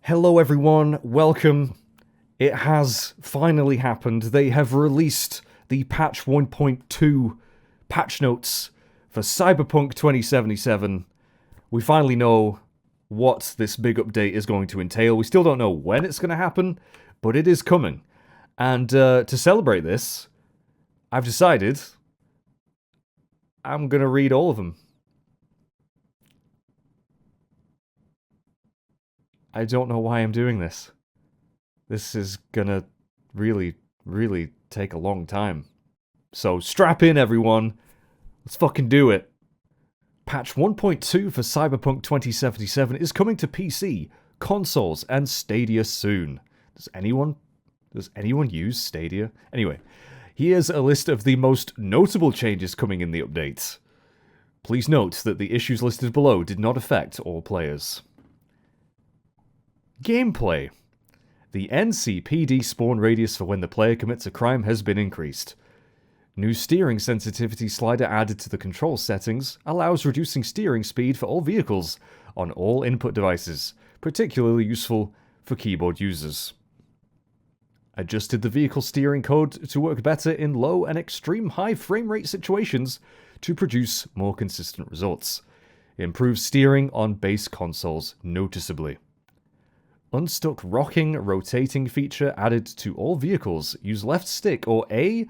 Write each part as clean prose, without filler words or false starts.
Hello everyone, welcome. It has finally happened. They have released the patch 1.2 patch notes for Cyberpunk 2077. We finally know what this big update is going to entail. We still don't know when it's going to happen, but it is coming. And to celebrate this, I've decided I'm going to read all of them. I don't know why I'm doing this. This is gonna really, really take a long time. So strap in, everyone. Let's fucking do it. Patch 1.2 for Cyberpunk 2077 is coming to PC, consoles, and Stadia soon. Does anyone use Stadia? Anyway, here's a list of the most notable changes coming in the update. Please note that the issues listed below did not affect all players. Gameplay. The NCPD spawn radius for when the player commits a crime has been increased. New steering sensitivity slider added to the control settings allows reducing steering speed for all vehicles on all input devices, particularly useful for keyboard users. Adjusted the vehicle steering code to work better in low and extreme high frame rate situations to produce more consistent results. Improves steering on base consoles noticeably. Unstuck rocking rotating feature added to all vehicles. Use left stick or A/D/W/S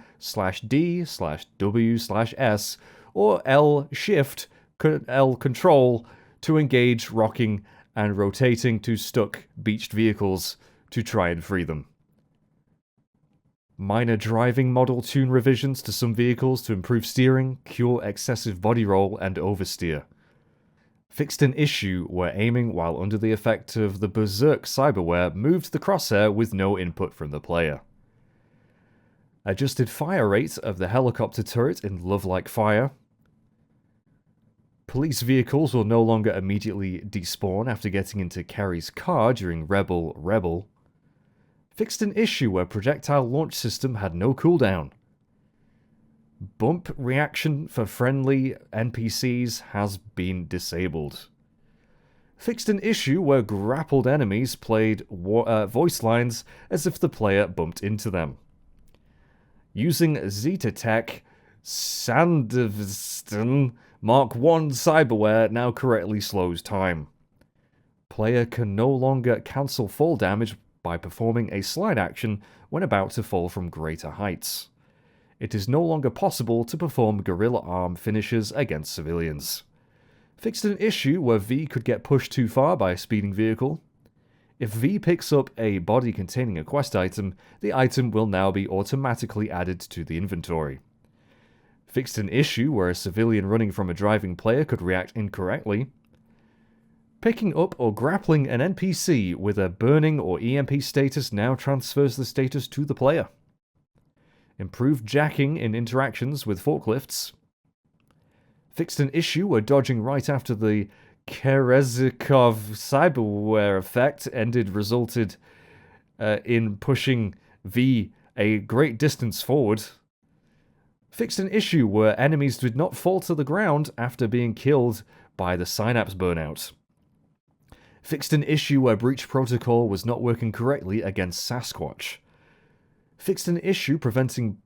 or L shift L control to engage rocking and rotating to stuck beached vehicles to try and free them. Minor driving model tune revisions to some vehicles to improve steering, cure excessive body roll and oversteer. Fixed an issue where aiming while under the effect of the Berserk cyberware moved the crosshair with no input from the player. Adjusted fire rate of the helicopter turret in Love Like Fire. Police vehicles will no longer immediately despawn after getting into Kerry's car during Rebel. Fixed an issue where projectile launch system had no cooldown. Bump reaction for friendly NPCs has been disabled. Fixed an issue where grappled enemies played voice lines as if the player bumped into them. Using Zeta Tech, Sandvston Mark I cyberware now correctly slows time. Player can no longer cancel fall damage by performing a slide action when about to fall from greater heights. It is no longer possible to perform gorilla arm finishes against civilians. Fixed an issue where V could get pushed too far by a speeding vehicle. If V picks up a body containing a quest item, the item will now be automatically added to the inventory. Fixed an issue where a civilian running from a driving player could react incorrectly. Picking up or grappling an NPC with a burning or EMP status now transfers the status to the player. Improved jacking in interactions with forklifts. Fixed an issue where dodging right after the Kerezikov cyberware effect resulted in pushing V a great distance forward. Fixed an issue where enemies did not fall to the ground after being killed by the synapse burnout. Fixed an issue where breach protocol was not working correctly against Sasquatch. Fixed an issue preventing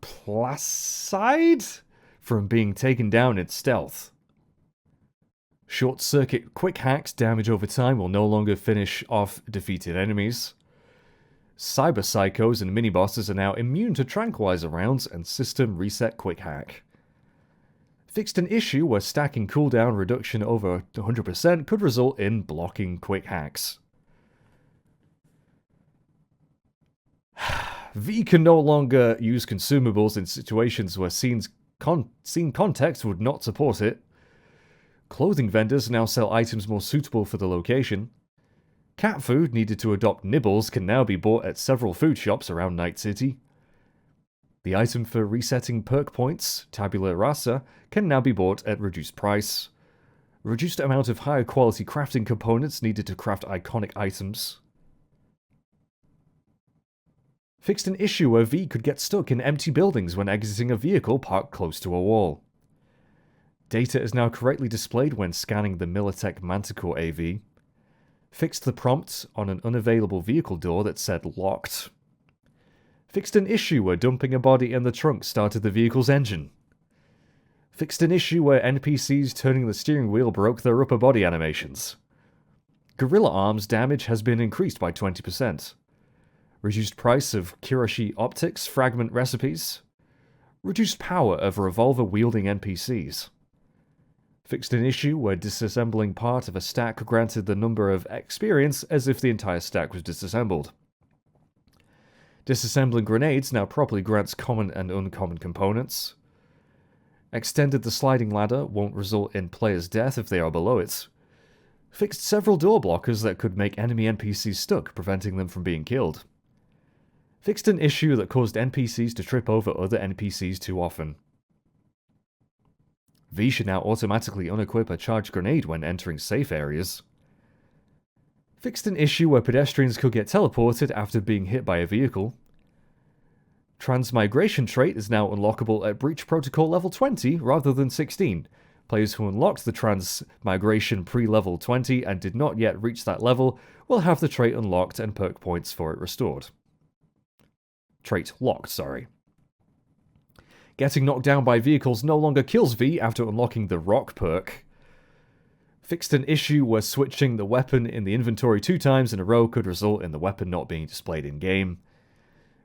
Placide from being taken down in stealth. Short-circuit quick hacks damage over time will no longer finish off defeated enemies. Cyber psychos and mini-bosses are now immune to tranquilizer rounds and system reset quick hack. Fixed an issue where stacking cooldown reduction over 100% could result in blocking quick hacks. V can no longer use consumables in situations where scene context would not support it. Clothing vendors now sell items more suitable for the location. Cat food needed to adopt nibbles can now be bought at several food shops around Night City. The item for resetting perk points, Tabula Rasa, can now be bought at reduced price. Reduced amount of higher quality crafting components needed to craft iconic items. Fixed an issue where V could get stuck in empty buildings when exiting a vehicle parked close to a wall. Data is now correctly displayed when scanning the Militech Manticore AV. Fixed the prompt on an unavailable vehicle door that said locked. Fixed an issue where dumping a body in the trunk started the vehicle's engine. Fixed an issue where NPCs turning the steering wheel broke their upper body animations. Gorilla Arms damage has been increased by 20%. Reduced price of Kirashi optics fragment recipes. Reduced power of revolver-wielding NPCs. Fixed an issue where disassembling part of a stack granted the number of experience as if the entire stack was disassembled. Disassembling grenades now properly grants common and uncommon components. Extended the sliding ladder won't result in players' death if they are below it. Fixed several door blockers that could make enemy NPCs stuck, preventing them from being killed. Fixed an issue that caused NPCs to trip over other NPCs too often. V should now automatically unequip a charged grenade when entering safe areas. Fixed an issue where pedestrians could get teleported after being hit by a vehicle. Transmigration trait is now unlockable at Breach Protocol level 20 rather than 16. Players who unlocked the Transmigration pre-level 20 and did not yet reach that level will have the trait unlocked and perk points for it restored. Trait locked, sorry. Getting knocked down by vehicles no longer kills V after unlocking the Rock perk. Fixed an issue where switching the weapon in the inventory 2 times in a row could result in the weapon not being displayed in-game.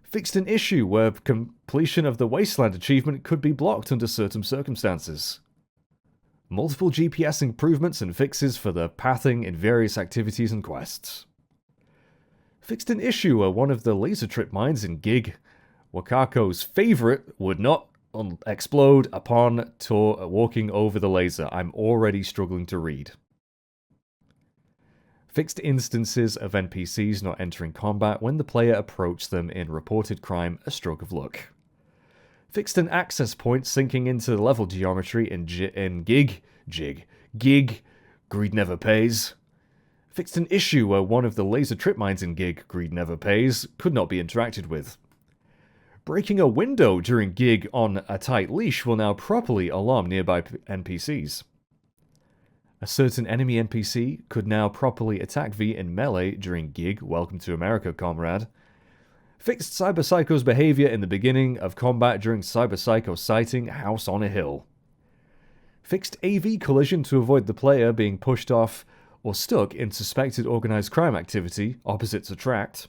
Fixed an issue where completion of the Wasteland achievement could be blocked under certain circumstances. Multiple GPS improvements and fixes for the pathing in various activities and quests. Fixed an issue where one of the laser trip mines in Gig, Wakako's favourite, would not explode upon walking over the laser. I'm already struggling to read. Fixed instances of NPCs not entering combat when the player approached them in reported crime, a stroke of luck. Fixed an access point sinking into the level geometry in Gig, Greed Never Pays. Fixed an issue where one of the laser trip mines in Gig, Greed Never Pays, could not be interacted with. Breaking a window during Gig on a tight leash will now properly alarm nearby NPCs. A certain enemy NPC could now properly attack V in melee during Gig, Welcome to America, comrade. Fixed Cyber Psycho's behavior in the beginning of combat during Cyber Psycho sighting House on a Hill. Fixed AV collision to avoid the player being pushed off or stuck in suspected organized crime activity, opposites attract.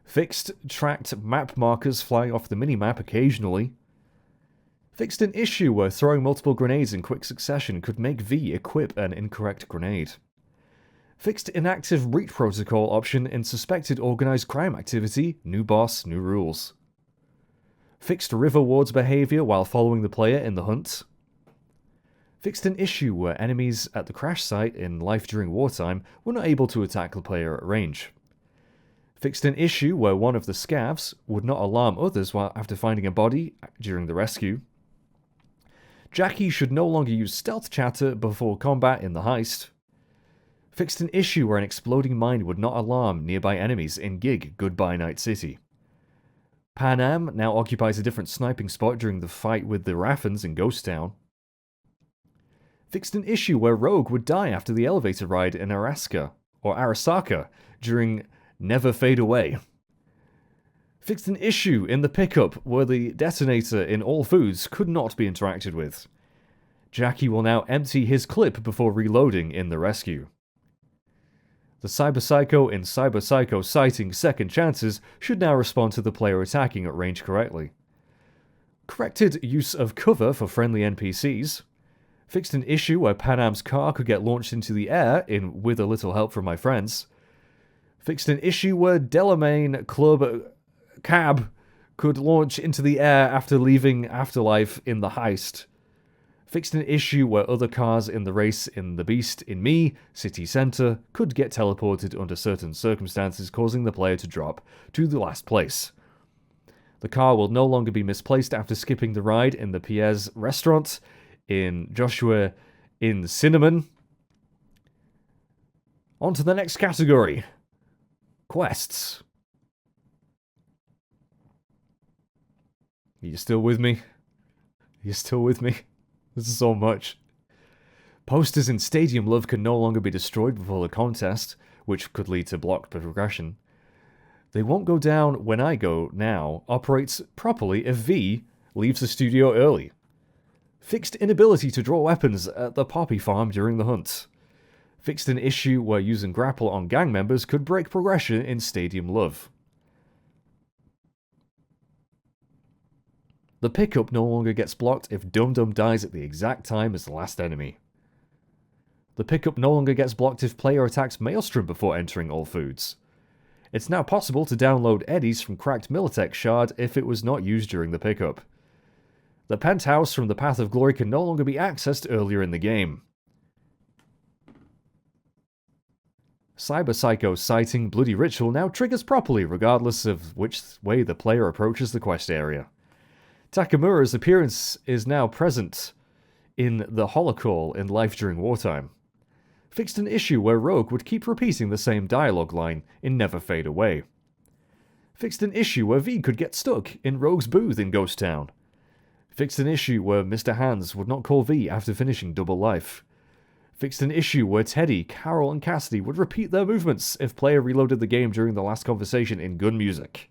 Fixed tracked map markers flying off the minimap occasionally. Fixed an issue where throwing multiple grenades in quick succession could make V equip an incorrect grenade. Fixed inactive Breach Protocol option in suspected organized crime activity, new boss, new rules. Fixed River Ward's behavior while following the player in the hunt. Fixed an issue where enemies at the crash site in Life During Wartime were not able to attack the player at range. Fixed an issue where one of the scavs would not alarm others while after finding a body during the rescue. Jackie should no longer use stealth chatter before combat in the heist. Fixed an issue where an exploding mine would not alarm nearby enemies in Gig, Goodbye Night City. Pan Am now occupies a different sniping spot during the fight with the Raffens in Ghost Town. Fixed an issue where Rogue would die after the elevator ride in Arasaka during Never Fade Away. Fixed an issue in the pickup where the detonator in All Foods could not be interacted with. Jackie will now empty his clip before reloading in the rescue. The Cyber Psycho in Cyber Psycho sighting second chances should now respond to the player attacking at range correctly. Corrected use of cover for friendly NPCs. Fixed an issue where Pan Am's car could get launched into the air with a little help from my friends. Fixed an issue where Delamain Club Cab could launch into the air after leaving Afterlife in the heist. Fixed an issue where other cars in the race in The Beast in Me, City Centre, could get teleported under certain circumstances, causing the player to drop to the last place. The car will no longer be misplaced after skipping the ride in the Pierre's restaurant, in Joshua in Cinnamon. On to the next category. Quests. Are you still with me? Are you still with me? This is so much. Posters in Stadium Love can no longer be destroyed before the contest, which could lead to blocked progression. They won't go down when I go now operates properly if V leaves the studio early. Fixed inability to draw weapons at the poppy farm during the hunt. Fixed an issue where using grapple on gang members could break progression in Stadium Love. The pickup no longer gets blocked if Dum Dum dies at the exact time as the last enemy. The pickup no longer gets blocked if player attacks Maelstrom before entering all foods. It's now possible to download eddies from cracked Militech shard if it was not used during the pickup. The penthouse from the Path of Glory can no longer be accessed earlier in the game. Cyber Psycho's sighting Bloody Ritual now triggers properly regardless of which way the player approaches the quest area. Takamura's appearance is now present in the Holocall in Life During Wartime. Fixed an issue where Rogue would keep repeating the same dialogue line in Never Fade Away. Fixed an issue where V could get stuck in Rogue's booth in Ghost Town. Fixed an issue where Mr. Hands would not call V after finishing Double Life. Fixed an issue where Teddy, Carol, and Cassidy would repeat their movements if player reloaded the game during the last conversation in Gun Music.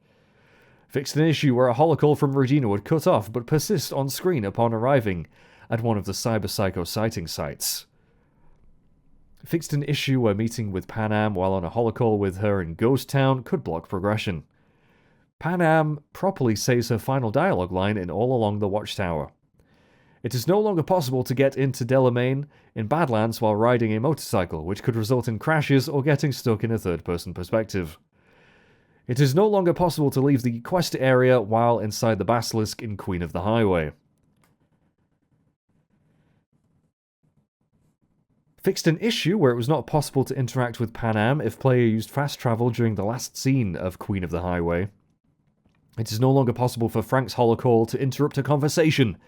Fixed an issue where a holocall from Regina would cut off but persist on screen upon arriving at one of the Cyber Psycho sighting sites. Fixed an issue where meeting with Panam while on a holocall with her in Ghost Town could block progression. Panam properly says her final dialogue line in All Along the Watchtower. It is no longer possible to get into Delamain in Badlands while riding a motorcycle, which could result in crashes or getting stuck in a third-person perspective. It is no longer possible to leave the quest area while inside the Basilisk in Queen of the Highway. Fixed an issue where it was not possible to interact with Panam if player used fast travel during the last scene of Queen of the Highway. It is no longer possible for Frank's holocall to interrupt a conversation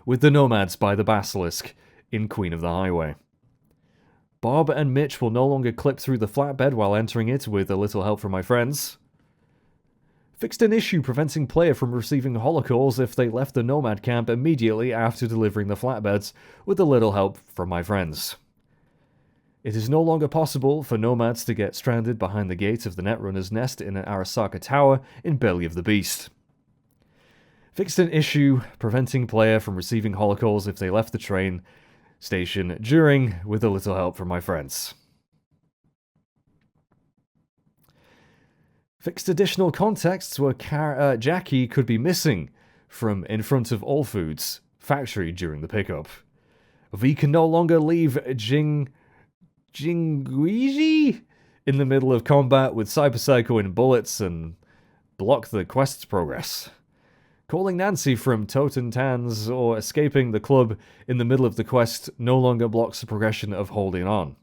with the Nomads by the Basilisk in Queen of the Highway. Bob and Mitch will no longer clip through the flatbed while entering it with a little help from my friends. Fixed an issue preventing player from receiving holocalls if they left the Nomad camp immediately after delivering the flatbeds with a little help from my friends. It is no longer possible for Nomads to get stranded behind the gate of the Netrunner's nest in an Arasaka Tower in Belly of the Beast. Fixed an issue preventing player from receiving holocalls if they left the train station during with a little help from my friends. Fixed additional contexts where Jackie could be missing from in front of All Foods factory during the pickup. V can no longer leave Jinguiji in the middle of combat with Cyber Psycho in bullets and block the quest's progress. Calling Nancy from Totentans or escaping the club in the middle of the quest no longer blocks the progression of holding on.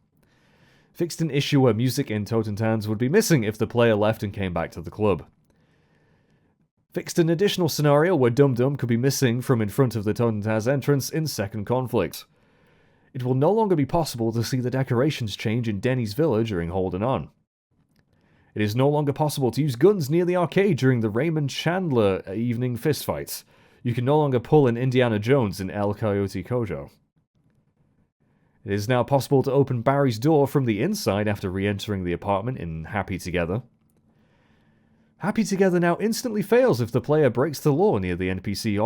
Fixed an issue where music in Totentans would be missing if the player left and came back to the club. Fixed an additional scenario where Dum Dum could be missing from in front of the Totentans entrance in Second Conflict. It will no longer be possible to see the decorations change in Denny's Villa during Holding On. It is no longer possible to use guns near the arcade during the Raymond Chandler evening fistfights. You can no longer pull an Indiana Jones in El Coyote Kojo. It is now possible to open Barry's door from the inside after re-entering the apartment in Happy Together. Happy Together now instantly fails if the player breaks the law near the NPCD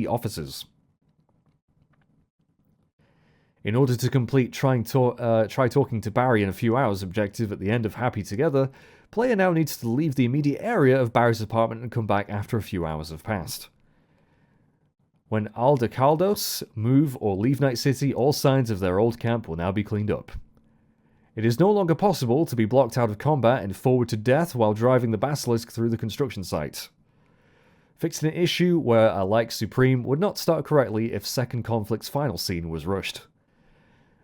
offices. In order to complete Try Talking to Barry in a Few Hours objective at the end of Happy Together, player now needs to leave the immediate area of Barry's apartment and come back after a few hours have passed. When Aldecaldos move or leave Night City, all signs of their old camp will now be cleaned up. It is no longer possible to be blocked out of combat and forward to death while driving the Basilisk through the construction site. Fixed an issue where a like Supreme would not start correctly if Second Conflict's final scene was rushed.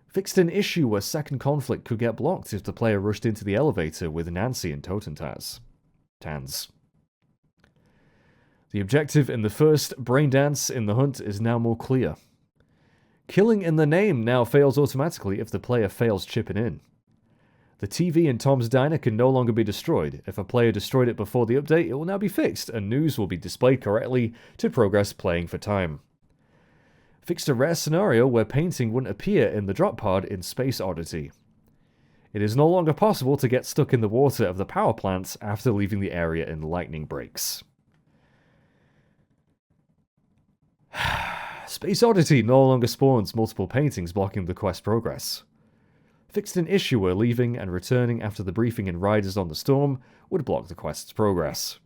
Fixed an issue where Second Conflict could get blocked if the player rushed into the elevator with Nancy and Totentans. The objective in the first brain dance in the hunt is now more clear. Killing in the name now fails automatically if the player fails chipping in. The TV in Tom's Diner can no longer be destroyed. If a player destroyed it before the update, it will now be fixed, and news will be displayed correctly to progress playing for time. Fixed a rare scenario where painting wouldn't appear in the drop pod in Space Oddity. It is no longer possible to get stuck in the water of the power plants after leaving the area in lightning breaks. Space Oddity no longer spawns multiple paintings blocking the quest progress. Fixed an issue where leaving and returning after the briefing in Riders on the Storm would block the quest's progress.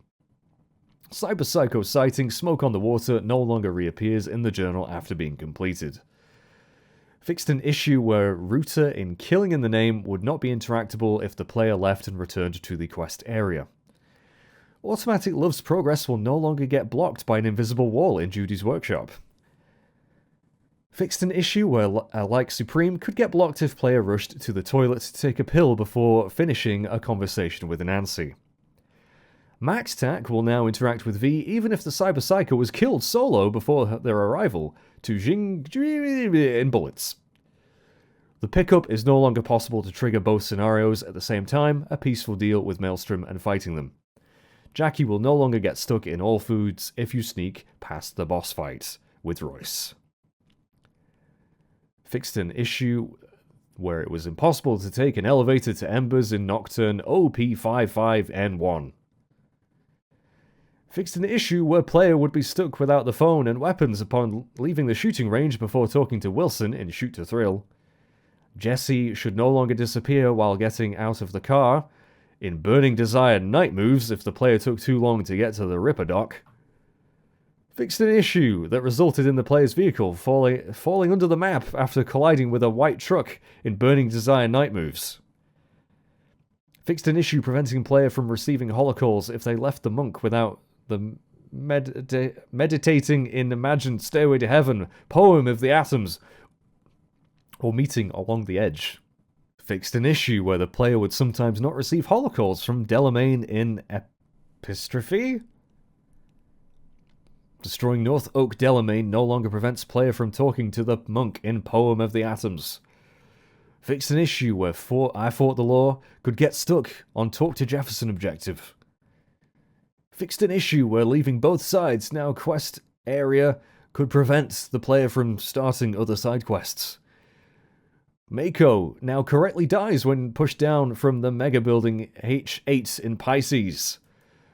Cyber Psycho sighting Smoke on the Water no longer reappears in the journal after being completed. Fixed an issue where Router in Killing in the Name would not be interactable if the player left and returned to the quest area. Automatic Love's progress will no longer get blocked by an invisible wall in Judy's workshop. Fixed an issue where Like Supreme could get blocked if player rushed to the toilet to take a pill before finishing a conversation with Nancy. Max Tack will now interact with V even if the Cyber Psycho was killed solo before their arrival to Jing in bullets. The pickup is no longer possible to trigger both scenarios at the same time, a peaceful deal with Maelstrom and fighting them. Jackie will no longer get stuck in all foods if you sneak past the boss fight with Royce. Fixed an issue where it was impossible to take an elevator to Embers in Nocturne OP55N1. Fixed an issue where player would be stuck without the phone and weapons upon leaving the shooting range before talking to Wilson in Shoot to Thrill. Jesse should no longer disappear while getting out of the car in Burning Desire Night Moves if the player took too long to get to the Ripper dock. Fixed an issue that resulted in the player's vehicle falling under the map after colliding with a white truck in Burning Desire Night Moves. Fixed an issue preventing player from receiving holocalls if they left the monk without the meditating in Imagined Stairway to Heaven, Poem of the Atoms, or meeting along the edge. Fixed an issue where the player would sometimes not receive holocalls from Delamain in Epistrophe? Destroying North Oak Delamain no longer prevents player from talking to the monk in Poem of the Atoms. Fixed an issue where I Fought the Law could get stuck on Talk to Jefferson objective. Fixed an issue where leaving both sides now quest area could prevent the player from starting other side quests. Mako now correctly dies when pushed down from the mega building H8 in Pisces.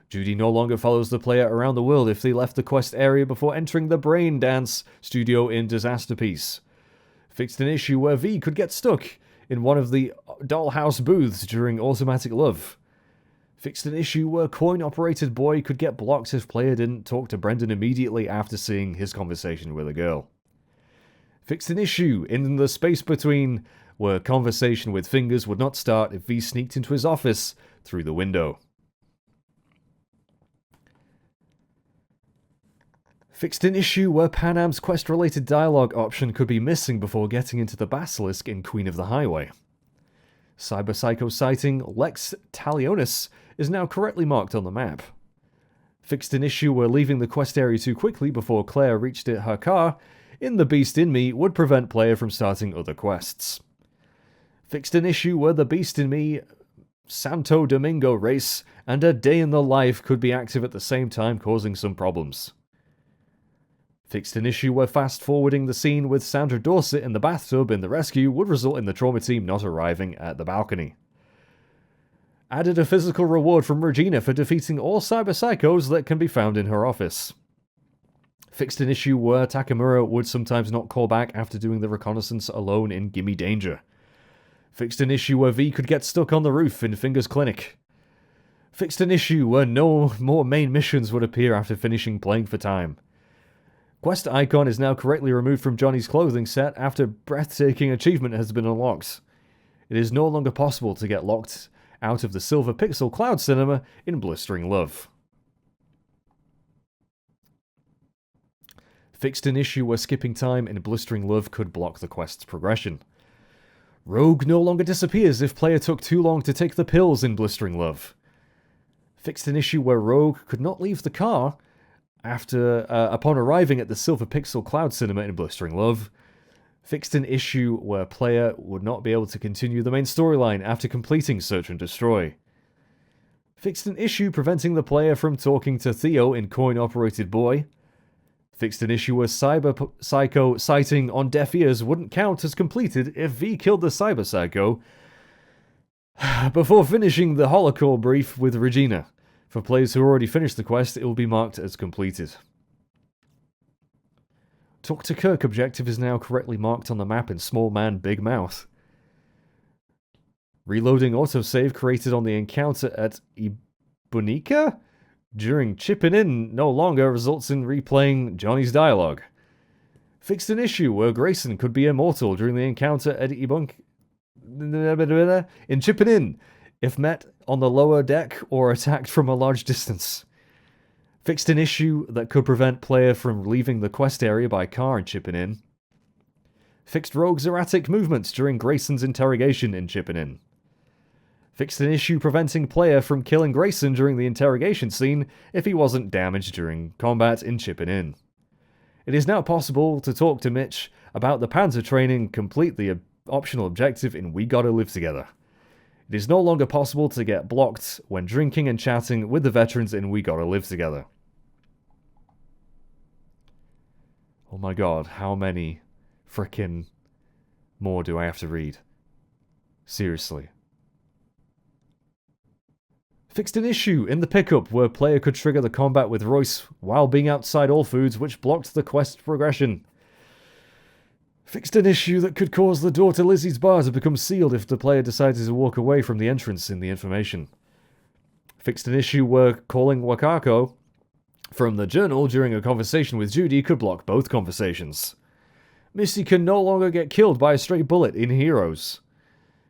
Judy no longer follows the player around the world if they left the quest area before entering the Brain Dance studio in Disasterpiece. Fixed an issue where V could get stuck in one of the dollhouse booths during Automatic Love. Fixed an issue where coin-operated boy could get blocked if player didn't talk to Brendan immediately after seeing his conversation with a girl. Fixed an issue in the space between where conversation with Fingers would not start if V sneaked into his office through the window. Fixed an issue where Panam's quest-related dialogue option could be missing before getting into the Basilisk in Queen of the Highway. Cyber Psycho sighting Lex Talionis is now correctly marked on the map. Fixed an issue where leaving the quest area too quickly before Claire reached her car in The Beast in Me would prevent player from starting other quests. Fixed an issue where the Beast in Me Santo Domingo race and A Day in the Life could be active at the same time, causing some problems. Fixed an issue where fast-forwarding the scene with Sandra Dorset in the bathtub in The Rescue would result in the trauma team not arriving at the balcony. Added a physical reward from Regina for defeating all cyber psychos that can be found in her office. Fixed an issue where Takamura would sometimes not call back after doing the reconnaissance alone in Gimme Danger. Fixed an issue where V could get stuck on the roof in Fingers Clinic. Fixed an issue where no more main missions would appear after finishing Playing for Time. Quest icon is now correctly removed from Johnny's clothing set after breathtaking achievement has been unlocked. It is no longer possible to get locked out of the Silver Pixel Cloud Cinema in Blistering Love. Fixed an issue where skipping time in Blistering Love could block the quest's progression. Rogue no longer disappears if player took too long to take the pills in Blistering Love. Fixed an issue where Rogue could not leave the car upon arriving at the Silver Pixel Cloud Cinema in Blistering Love. Fixed an issue where player would not be able to continue the main storyline after completing Search and Destroy. Fixed an issue preventing the player from talking to Theo in Coin Operated Boy. Fixed an issue where Cyber Psycho sighting on deaf ears wouldn't count as completed if V killed the Cyber Psycho before finishing the holocore brief with Regina. For players who already finished the quest, it will be marked as completed. Talk to Kirk objective is now correctly marked on the map in Small Man, Big Mouth. Reloading autosave created on the encounter at Ibunika during chipping in no longer results in replaying Johnny's dialogue. Fixed an issue where Grayson could be immortal during the encounter at Ibunk in chipping in if met on the lower deck or attacked from a large distance. Fixed an issue that could prevent player from leaving the quest area by car in chipping in. Fixed Rogue's erratic movements during Grayson's interrogation in chipping in. Fixed an issue preventing player from killing Grayson during the interrogation scene if he wasn't damaged during combat in chipping in. It is now possible to talk to Mitch about the Panzer training, complete the optional objective in We Gotta Live Together. It is no longer possible to get blocked when drinking and chatting with the veterans in We Gotta Live Together. Oh my god, how many frickin' more do I have to read? Seriously. Fixed an issue in the pickup where player could trigger the combat with Royce while being outside all foods, which blocked the quest progression. Fixed an issue that could cause the door to Lizzie's bar to become sealed if the player decided to walk away from the entrance in the information. Fixed an issue where calling Wakako from the journal during a conversation with Judy could block both conversations. Misty can no longer get killed by a stray bullet in Heroes.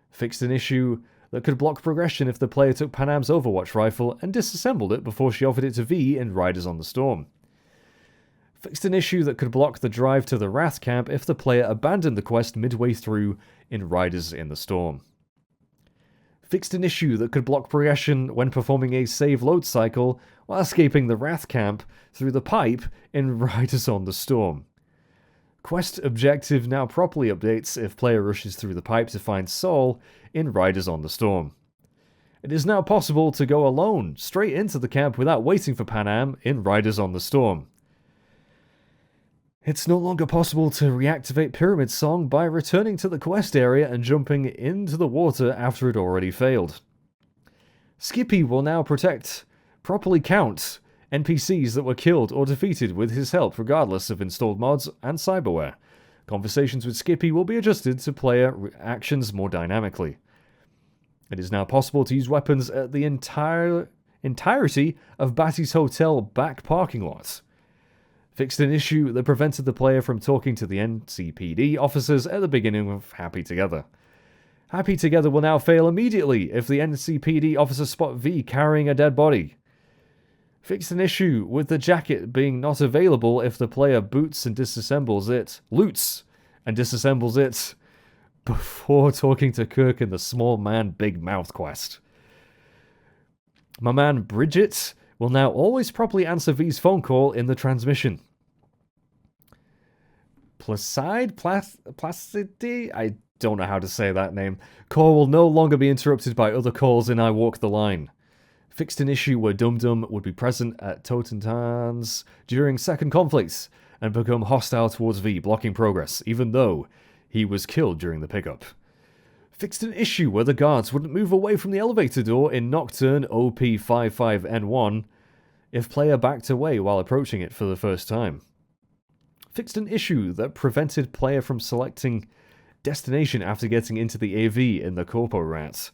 Fixed an issue that could block progression if the player took Panam's Overwatch rifle and disassembled it before she offered it to V in Riders on the Storm. Fixed an issue that could block the drive to the Wrath camp if the player abandoned the quest midway through in Riders in the Storm. Fixed an issue that could block progression when performing a save load cycle while escaping the Wrath camp through the pipe in Riders on the Storm. Quest objective now properly updates if player rushes through the pipe to find Saul in Riders on the Storm. It is now possible to go alone straight into the camp without waiting for Panam in Riders on the Storm. It's no longer possible to reactivate Pyramid Song by returning to the quest area and jumping into the water after it already failed. Skippy will now properly count NPCs that were killed or defeated with his help regardless of installed mods and cyberware. Conversations with Skippy will be adjusted to player actions more dynamically. It is now possible to use weapons at the entirety of Batty's Hotel back parking lot. Fixed an issue that prevented the player from talking to the NCPD officers at the beginning of Happy Together. Happy Together will now fail immediately if the NCPD officers spot V carrying a dead body. Fixed an issue with the jacket being not available if the player loots and disassembles it before talking to Kirk in the Small Man, Big Mouth quest. My man Bridget will now always properly answer V's phone call in the transmission. Placidity? I don't know how to say that name. Call will no longer be interrupted by other calls in I Walk the Line. Fixed an issue where Dum Dum would be present at Totentans during second conflicts and become hostile towards V, blocking progress, even though he was killed during the pickup. Fixed an issue where the guards wouldn't move away from the elevator door in Nocturne OP55N1 if player backed away while approaching it for the first time. Fixed an issue that prevented player from selecting destination after getting into the AV in the Corpo Rat.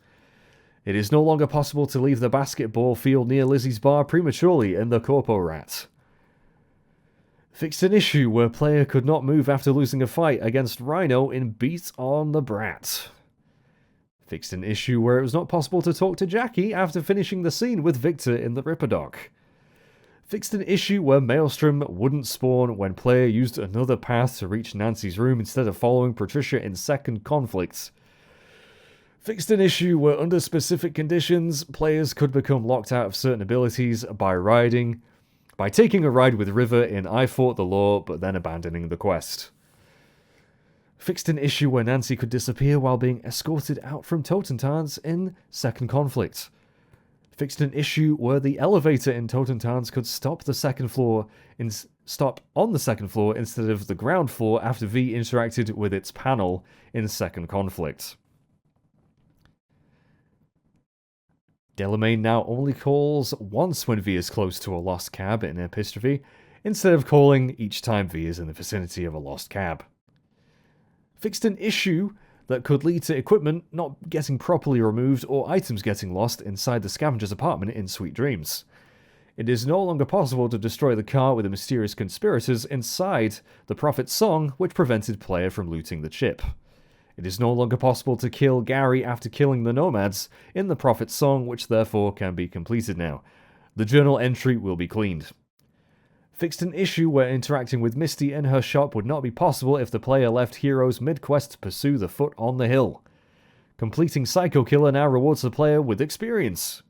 It is no longer possible to leave the basketball field near Lizzie's bar prematurely in the Corpo Rat. Fixed an issue where player could not move after losing a fight against Rhino in Beat on the Brat. Fixed an issue where it was not possible to talk to Jackie after finishing the scene with Victor in the Ripperdoc. Fixed an issue where Maelstrom wouldn't spawn when player used another path to reach Nancy's room instead of following Patricia in second conflict. Fixed an issue where under specific conditions, players could become locked out of certain abilities by taking a ride with River in I Fought the Law but then abandoning the quest. Fixed an issue where Nancy could disappear while being escorted out from Totentans in second conflict. Fixed an issue where the elevator in Totentans could stop the second floor stop on the second floor instead of the ground floor after V interacted with its panel in second conflict. Delamain now only calls once when V is close to a lost cab in Epistrophe, instead of calling each time V is in the vicinity of a lost cab. Fixed an issue that could lead to equipment not getting properly removed or items getting lost inside the scavenger's apartment in Sweet Dreams. It is no longer possible to destroy the car with the mysterious conspirators inside the Prophet's song, which prevented player from looting the chip. It is no longer possible to kill Gary after killing the Nomads in the Prophet's song, which therefore can be completed now. The journal entry will be cleaned. Fixed an issue where interacting with Misty in her shop would not be possible if the player left heroes mid-quest to pursue the foot on the hill. Completing Psycho Killer now rewards the player with experience.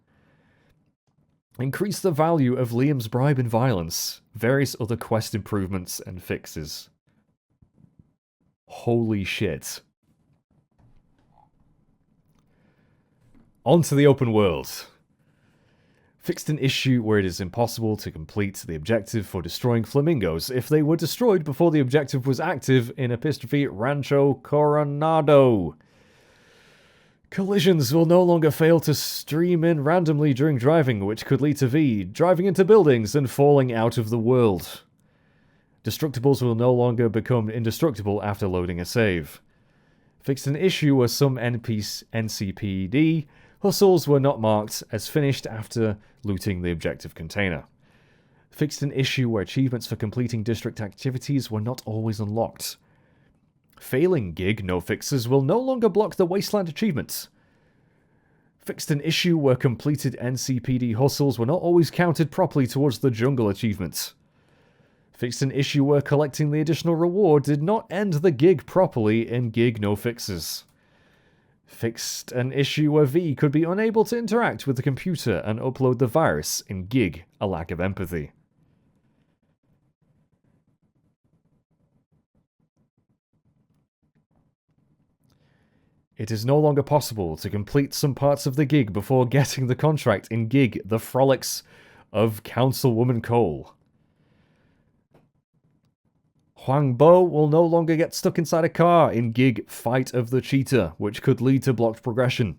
Increase the value of Liam's bribe and violence. Various other quest improvements and fixes. Holy shit. On to the open world. Fixed an issue where it is impossible to complete the objective for destroying flamingos if they were destroyed before the objective was active in Epistrophe Rancho Coronado. Collisions will no longer fail to stream in randomly during driving, which could lead to V driving into buildings and falling out of the world. Destructibles will no longer become indestructible after loading a save. Fixed an issue where some NCPD hustles were not marked as finished after looting the objective container. Fixed an issue where achievements for completing district activities were not always unlocked. Failing gig no fixes will no longer block the Wasteland achievements. Fixed an issue where completed NCPD hustles were not always counted properly towards the jungle achievements. Fixed an issue where collecting the additional reward did not end the gig properly in gig no fixes. Fixed an issue where V could be unable to interact with the computer and upload the virus in gig a lack of empathy. It is no longer possible to complete some parts of the gig before getting the contract in gig The Frolics of Councilwoman Cole. Huang Bo will no longer get stuck inside a car in gig Fight of the Cheetah, which could lead to blocked progression.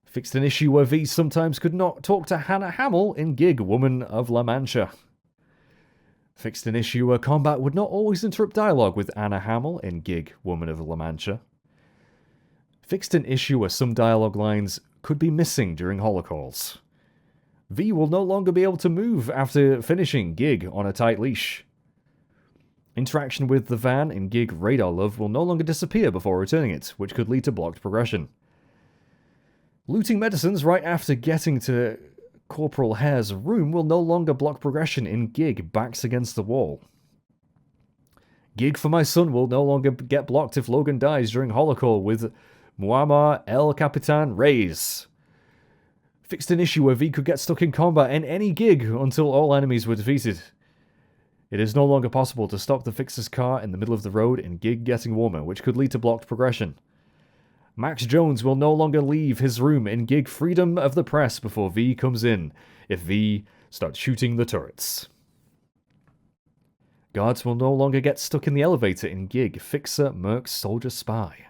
Fixed an issue where V sometimes could not talk to Hannah Hamill in gig Woman of La Mancha. Fixed an issue where combat would not always interrupt dialogue with Anna Hamill in gig Woman of La Mancha. Fixed an issue where some dialogue lines could be missing during holocalls. V will no longer be able to move after finishing gig on a tight leash. Interaction with the van in gig Radar Love will no longer disappear before returning it, which could lead to blocked progression. Looting medicines right after getting to Corporal Hare's room will no longer block progression in gig Backs Against the Wall. Gig for My Son will no longer get blocked if Logan dies during holocall with Muammar El Capitan Reyes. Fixed an issue where V could get stuck in combat in any gig until all enemies were defeated. It is no longer possible to stop the fixer's car in the middle of the road in gig Getting Warmer, which could lead to blocked progression. Max Jones will no longer leave his room in gig Freedom of the Press before V comes in, if V starts shooting the turrets. Guards will no longer get stuck in the elevator in gig Fixer Merc Soldier Spy.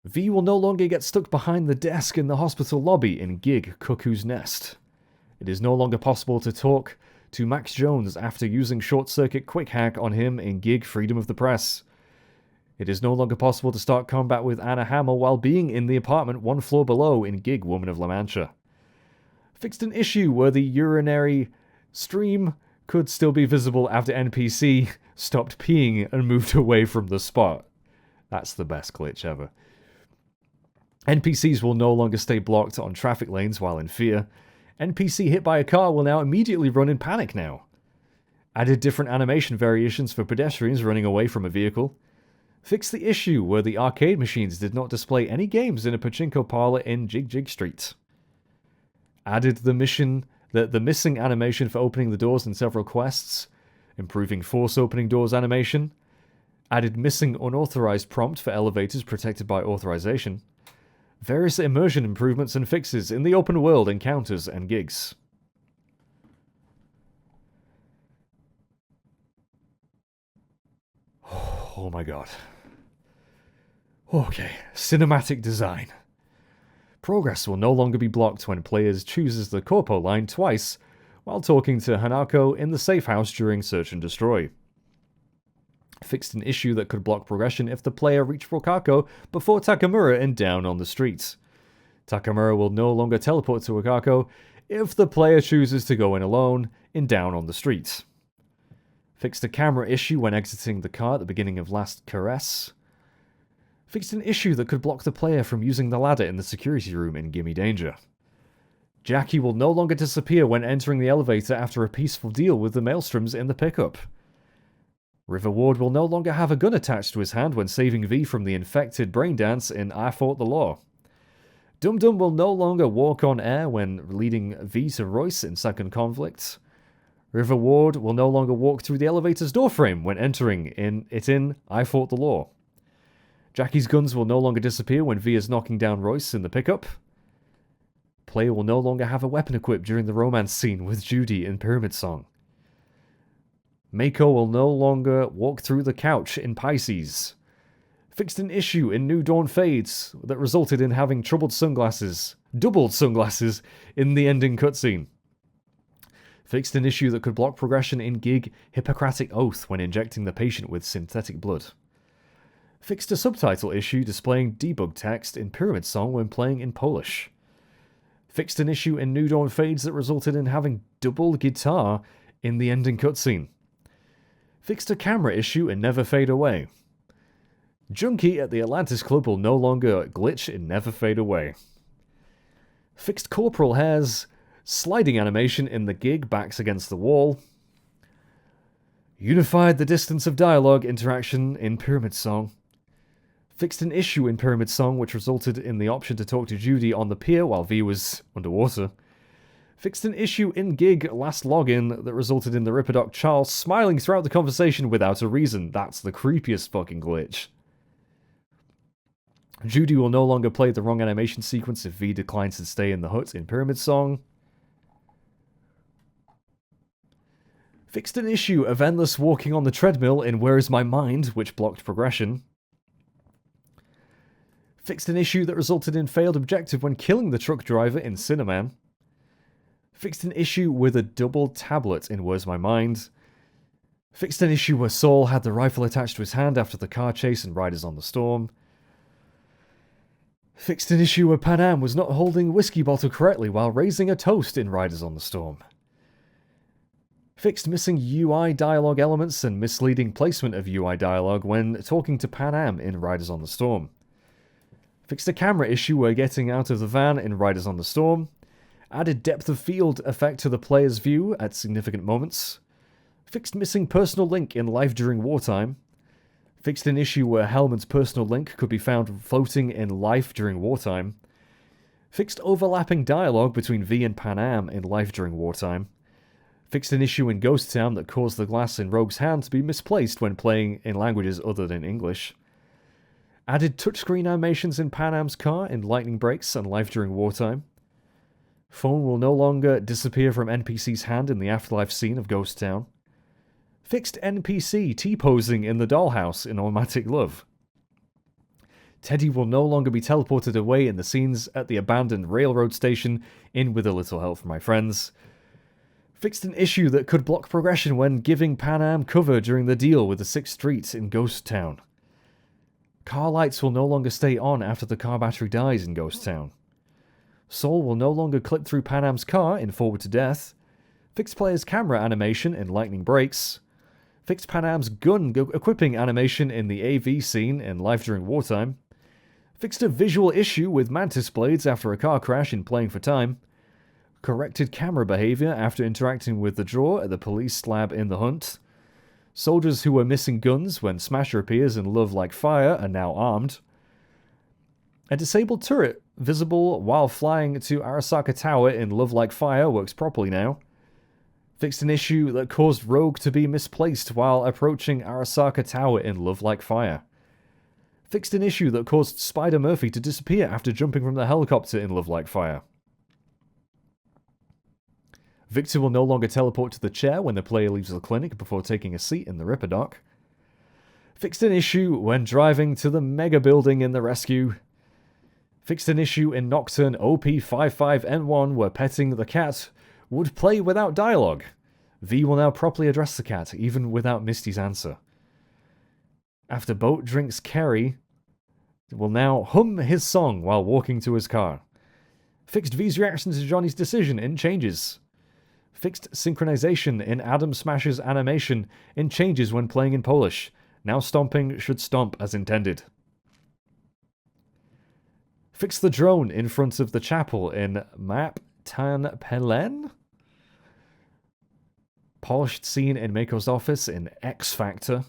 V will no longer get stuck behind the desk in the hospital lobby in gig Cuckoo's Nest. It is no longer possible to talk to Max Jones after using Short Circuit Quick Hack on him in gig Freedom of the Press. It is no longer possible to start combat with Anna Hamill while being in the apartment one floor below in gig Woman of La Mancha. Fixed an issue where the urinary stream could still be visible after NPC stopped peeing and moved away from the spot. That's the best glitch ever. NPCs will no longer stay blocked on traffic lanes while in fear. NPC hit by a car will now immediately run in panic now. Added different animation variations for pedestrians running away from a vehicle. Fixed the issue where the arcade machines did not display any games in a pachinko parlor in Jig Jig Street. Added the missing animation for opening the doors in several quests. Improving force opening doors animation. Added missing unauthorized prompt for elevators protected by authorization. Various immersion improvements and fixes in the open world encounters and gigs. Oh my god. Okay, cinematic design. Progress will no longer be blocked when players chooses the corpo line twice while talking to Hanako in the safe house during Search and Destroy. Fixed an issue that could block progression if the player reached Rokako before Takamura in Down on the Street. Takamura will no longer teleport to Rokako if the player chooses to go in alone in Down on the Street. Fixed a camera issue when exiting the car at the beginning of Last Caress. Fixed an issue that could block the player from using the ladder in the security room in Gimme Danger. Jackie will no longer disappear when entering the elevator after a peaceful deal with the Maelstroms in the pickup. River Ward will no longer have a gun attached to his hand when saving V from the infected brain dance in I Fought the Law. Dum Dum will no longer walk on air when leading V to Royce in Second Conflict. River Ward will no longer walk through the elevator's doorframe when entering in I Fought the Law. Jackie's guns will no longer disappear when V is knocking down Royce in the pickup. Player will no longer have a weapon equipped during the romance scene with Judy in Pyramid Song. Mako will no longer walk through the couch in Pisces. Fixed an issue in New Dawn Fades that resulted in having doubled sunglasses in the ending cutscene. Fixed an issue that could block progression in Gig Hippocratic Oath when injecting the patient with synthetic blood. Fixed a subtitle issue displaying debug text in Pyramid Song when playing in Polish. Fixed an issue in New Dawn Fades that resulted in having double guitar in the ending cutscene. Fixed a camera issue in Never Fade Away. Junkie at the Atlantis Club will no longer glitch in Never Fade Away. Fixed Corporal Hair's sliding animation in the Gig Backs Against the Wall. Unified the distance of dialogue interaction in Pyramid Song. Fixed an issue in Pyramid Song which resulted in the option to talk to Judy on the pier while V was underwater. Fixed an issue in Gig Last Login that resulted in the Ripperdoc Charles smiling throughout the conversation without a reason. That's the creepiest fucking glitch. Judy will no longer play the wrong animation sequence if V declines to stay in the hut in Pyramid Song. Fixed an issue of endless walking on the treadmill in Where Is My Mind, which blocked progression. Fixed an issue that resulted in failed objective when killing the truck driver in Cinnamon. Fixed an issue with a double tablet in Where's My Mind. Fixed an issue where Saul had the rifle attached to his hand after the car chase in Riders on the Storm. Fixed an issue where Panam was not holding whiskey bottle correctly while raising a toast in Riders on the Storm. Fixed missing UI dialogue elements and misleading placement of UI dialogue when talking to Panam in Riders on the Storm. Fixed a camera issue where getting out of the van in Riders on the Storm. Added depth of field effect to the player's view at significant moments. Fixed missing personal link in Life During Wartime. Fixed an issue where Hellman's personal link could be found floating in Life During Wartime. Fixed overlapping dialogue between V and Panam in Life During Wartime. Fixed an issue in Ghost Town that caused the glass in Rogue's hand to be misplaced when playing in languages other than English. Added touchscreen animations in Panam's car in Lightning Breaks and Life During Wartime. Phone will no longer disappear from NPC's hand in the afterlife scene of Ghost Town. Fixed NPC T-posing in the dollhouse in Automatic Love. Teddy will no longer be teleported away in the scenes at the abandoned railroad station in With a Little Help from My Friends. Fixed an issue that could block progression when giving Panam cover during the deal with the 6th Street in Ghost Town. Car lights will no longer stay on after the car battery dies in Ghost Town. Soul will no longer clip through Panam's car in Forward to Death. Fixed player's camera animation in Lightning Breaks. Fixed Panam's gun equipping animation in the AV scene in Life During Wartime. Fixed a visual issue with mantis blades after a car crash in Playing for Time. Corrected camera behavior after interacting with the drawer at the police lab in The Hunt. Soldiers who were missing guns when Smasher appears in Love Like Fire are now armed. A disabled turret visible while flying to Arasaka Tower in Love Like Fire works properly now. Fixed an issue that caused Rogue to be misplaced while approaching Arasaka Tower in Love Like Fire. Fixed an issue that caused Spider Murphy to disappear after jumping from the helicopter in Love Like Fire. Victor will no longer teleport to the chair when the player leaves the clinic before taking a seat in the Ripper dock. Fixed an issue when driving to the mega building in the rescue. Fixed an issue in Nocturne OP55N1 where petting the cat would play without dialogue. V will now properly address the cat, even without Misty's answer. After Boat drinks Kerry, will now hum his song while walking to his car. Fixed V's reaction to Johnny's decision in Changes. Fixed synchronization in Adam Smash's animation in Changes when playing in Polish. Now stomping should stomp as intended. Fixed the drone in front of the chapel in Map Tan Pelen. Polished scene in Mako's office in X Factor.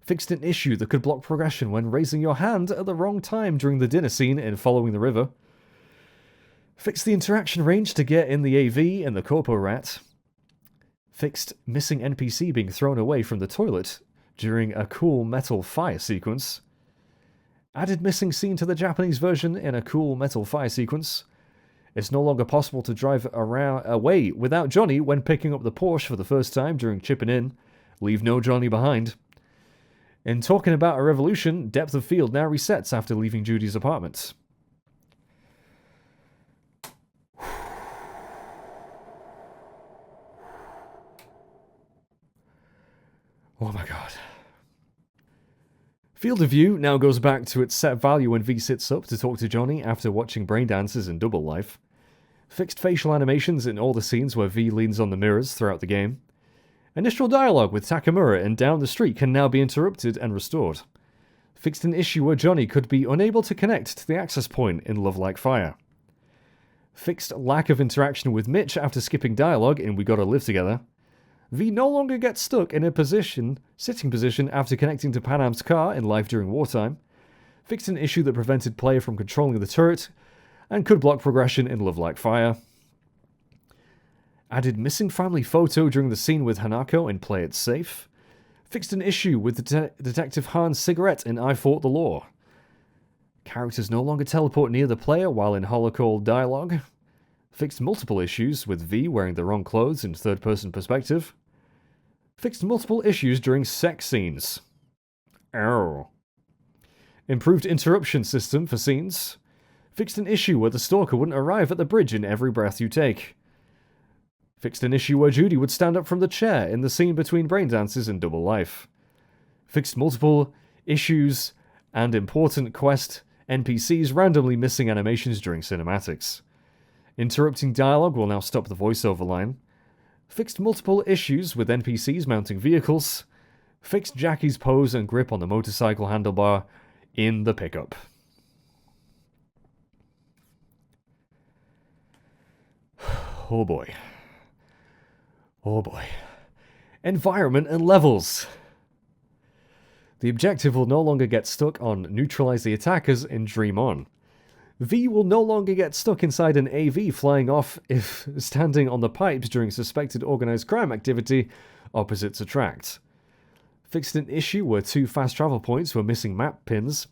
Fixed an issue that could block progression when raising your hand at the wrong time during the dinner scene in Following the River. Fixed the interaction range to get in the AV in the Corpo Rat. Fixed missing NPC being thrown away from the toilet during a cool metal fire sequence. Added missing scene to the Japanese version in a cool metal fire sequence. It's no longer possible to drive away without Johnny when picking up the Porsche for the first time during chipping in. Leave no Johnny behind. In Talking About a Revolution, depth of field now resets after leaving Judy's apartment. Oh my god. Field of view now goes back to its set value when V sits up to talk to Johnny after watching brain dances in Double Life. Fixed facial animations in all the scenes where V leans on the mirrors throughout the game. Initial dialogue with Takamura and Down the Street can now be interrupted and restored. Fixed an issue where Johnny could be unable to connect to the access point in Love Like Fire. Fixed lack of interaction with Mitch after skipping dialogue in We Gotta Live Together. V no longer gets stuck in a sitting position after connecting to Panam's car in Life During Wartime. Fixed an issue that prevented player from controlling the turret and could block progression in Love Like Fire. Added missing family photo during the scene with Hanako in Play It Safe. Fixed an issue with Detective Han's cigarette in I Fought the Law. Characters no longer teleport near the player while in holocaust dialogue. Fixed multiple issues with V wearing the wrong clothes in third-person perspective. Fixed multiple issues during sex scenes. Ow. Improved interruption system for scenes. Fixed an issue where the stalker wouldn't arrive at the bridge in Every Breath You Take. Fixed an issue where Judy would stand up from the chair in the scene between brain dances in Double Life. Fixed multiple issues and important quest NPCs randomly missing animations during cinematics. Interrupting dialogue will now stop the voiceover line. Fixed multiple issues with NPCs mounting vehicles. Fixed Jackie's pose and grip on the motorcycle handlebar in the pickup. Oh boy. Oh boy. Environment and levels. The objective will no longer get stuck on neutralize the attackers in Dream On. V will no longer get stuck inside an AV flying off if standing on the pipes during suspected organized crime activity, opposites attract. Fixed an issue where 2 fast travel points were missing map pins.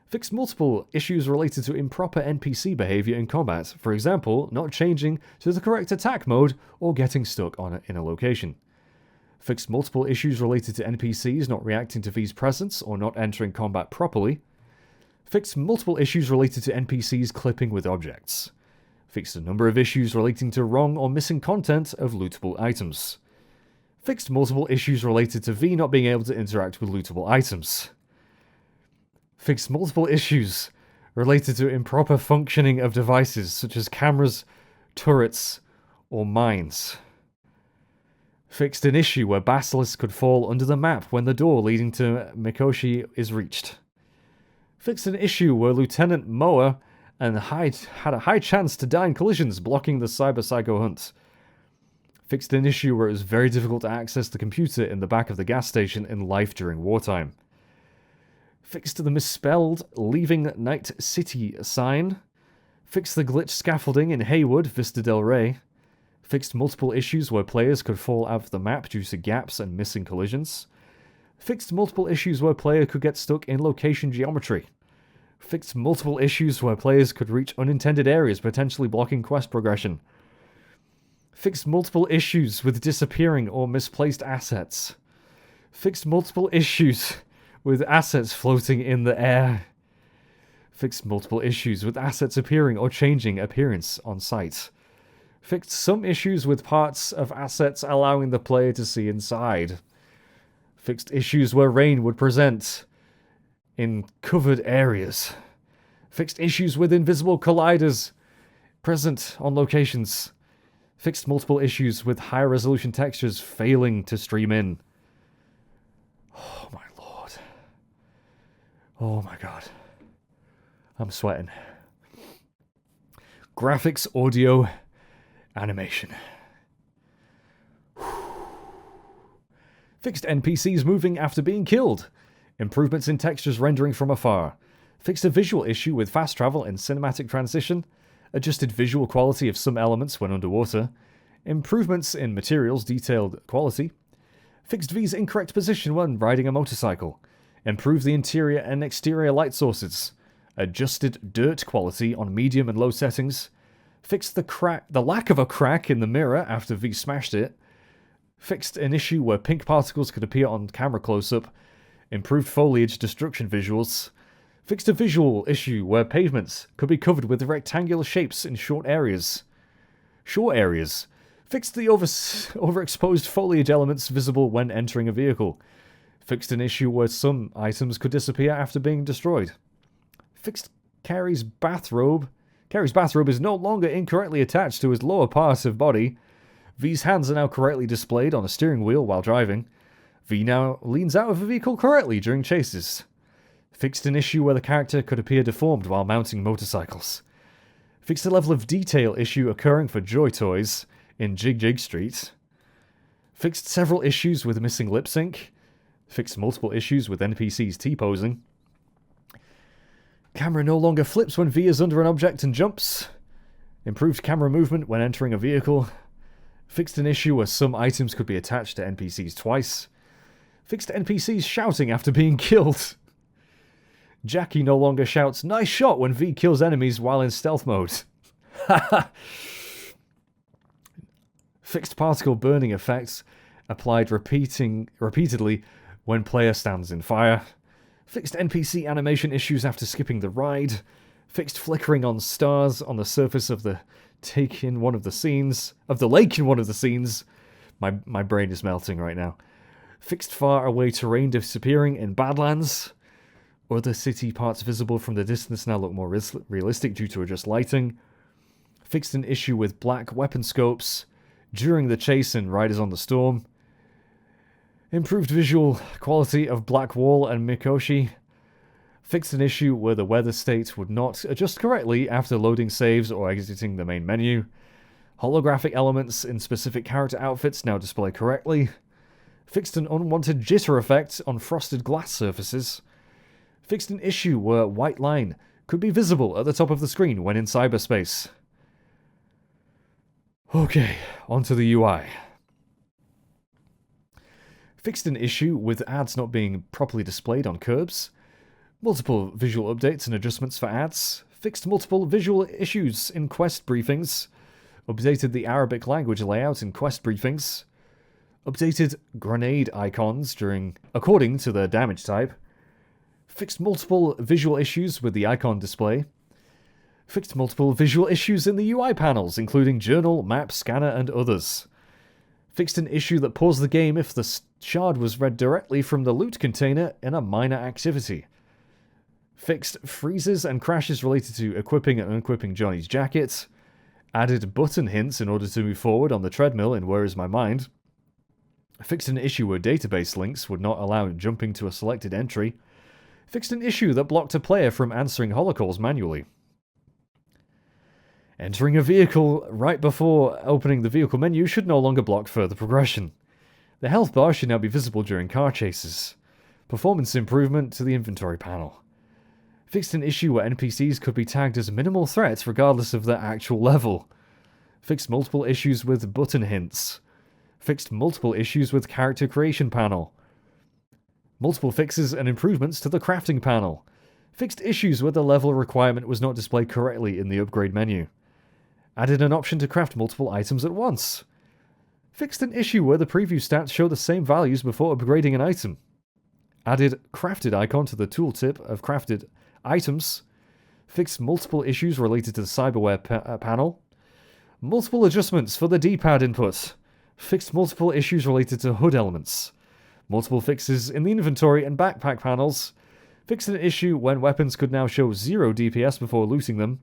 Fixed multiple issues related to improper NPC behavior in combat, for example, not changing to the correct attack mode or getting stuck in a location. Fixed multiple issues related to NPCs not reacting to V's presence or not entering combat properly. Fixed multiple issues related to NPCs clipping with objects. Fixed a number of issues relating to wrong or missing content of lootable items. Fixed multiple issues related to V not being able to interact with lootable items. Fixed multiple issues related to improper functioning of devices such as cameras, turrets, or mines. Fixed an issue where Basilisk could fall under the map when the door leading to Mikoshi is reached. Fixed an issue where Lieutenant Moa and had a high chance to die in collisions blocking the Cyber Psycho hunt. Fixed an issue where it was very difficult to access the computer in the back of the gas station in Life During Wartime. Fixed the misspelled Leaving Night City sign. Fixed the glitch scaffolding in Haywood, Vista del Rey. Fixed multiple issues where players could fall out of the map due to gaps and missing collisions. Fixed multiple issues where player could get stuck in location geometry. Fixed multiple issues where players could reach unintended areas, potentially blocking quest progression. Fixed multiple issues with disappearing or misplaced assets. Fixed multiple issues with assets floating in the air. Fixed multiple issues with assets appearing or changing appearance on site. Fixed some issues with parts of assets allowing the player to see inside. Fixed issues where rain would present in covered areas. Fixed issues with invisible colliders present on locations. Fixed multiple issues with high resolution textures failing to stream in. Oh my lord. Oh my god. I'm sweating. Graphics, audio, animation. Fixed NPCs moving after being killed. Improvements in textures rendering from afar. Fixed a visual issue with fast travel and cinematic transition. Adjusted visual quality of some elements when underwater. Improvements in materials detailed quality. Fixed V's incorrect position when riding a motorcycle. Improved the interior and exterior light sources. Adjusted dirt quality on medium and low settings. Fixed the lack of a crack in the mirror after V smashed it. Fixed an issue where pink particles could appear on camera close-up. Improved foliage destruction visuals. Fixed a visual issue where pavements could be covered with rectangular shapes in short areas. Fixed the overexposed foliage elements visible when entering a vehicle. Fixed an issue where some items could disappear after being destroyed. Fixed Carrie's bathrobe. Carrie's bathrobe is no longer incorrectly attached to his lower part of body. V's hands are now correctly displayed on a steering wheel while driving. V now leans out of a vehicle correctly during chases. Fixed an issue where the character could appear deformed while mounting motorcycles. Fixed a level of detail issue occurring for Joy Toys in Jig Jig Street. Fixed several issues with missing lip sync. Fixed multiple issues with NPCs T-posing. Camera no longer flips when V is under an object and jumps. Improved camera movement when entering a vehicle. Fixed an issue where some items could be attached to NPCs twice. Fixed NPCs shouting after being killed. Jackie no longer shouts, "Nice shot," when V kills enemies while in stealth mode. Fixed particle burning effects applied repeatedly when player stands in fire. Fixed NPC animation issues after skipping the ride. Fixed flickering on stars on the surface of the lake in one of the scenes. My brain is melting right now. Fixed far away terrain disappearing in Badlands. Other city parts visible from the distance now look more realistic due to adjust lighting. Fixed an issue with black weapon scopes during the chase in Riders on the Storm. Improved visual quality of Black Wall and Mikoshi. Fixed an issue where the weather state would not adjust correctly after loading saves or exiting the main menu. Holographic elements in specific character outfits now display correctly. Fixed an unwanted jitter effect on frosted glass surfaces. Fixed an issue where white line could be visible at the top of the screen when in cyberspace. Okay, onto the UI. Fixed an issue with ads not being properly displayed on curbs. Multiple visual updates and adjustments for ads. Fixed multiple visual issues in quest briefings. Updated the Arabic language layout in quest briefings. Updated grenade icons according to their damage type. Fixed multiple visual issues with the icon display. Fixed multiple visual issues in the UI panels, including journal, map, scanner, and others. Fixed an issue that paused the game if the shard was read directly from the loot container in a minor activity. Fixed freezes and crashes related to equipping and unequipping Johnny's jacket. Added button hints in order to move forward on the treadmill in Where Is My Mind. Fixed an issue where database links would not allow jumping to a selected entry. Fixed an issue that blocked a player from answering holocalls manually. Entering a vehicle right before opening the vehicle menu should no longer block further progression. The health bar should now be visible during car chases. Performance improvement to the inventory panel. Fixed an issue where NPCs could be tagged as minimal threats regardless of their actual level. Fixed multiple issues with button hints. Fixed multiple issues with character creation panel. Multiple fixes and improvements to the crafting panel. Fixed issues where the level requirement was not displayed correctly in the upgrade menu. Added an option to craft multiple items at once. Fixed an issue where the preview stats show the same values before upgrading an item. Added crafted icon to the tooltip of crafted items. Fixed multiple issues related to the cyberware panel. Multiple adjustments for the D-pad input. Fixed multiple issues related to HUD elements. Multiple fixes in the inventory and backpack panels. Fixed an issue when weapons could now show 0 DPS before looting them.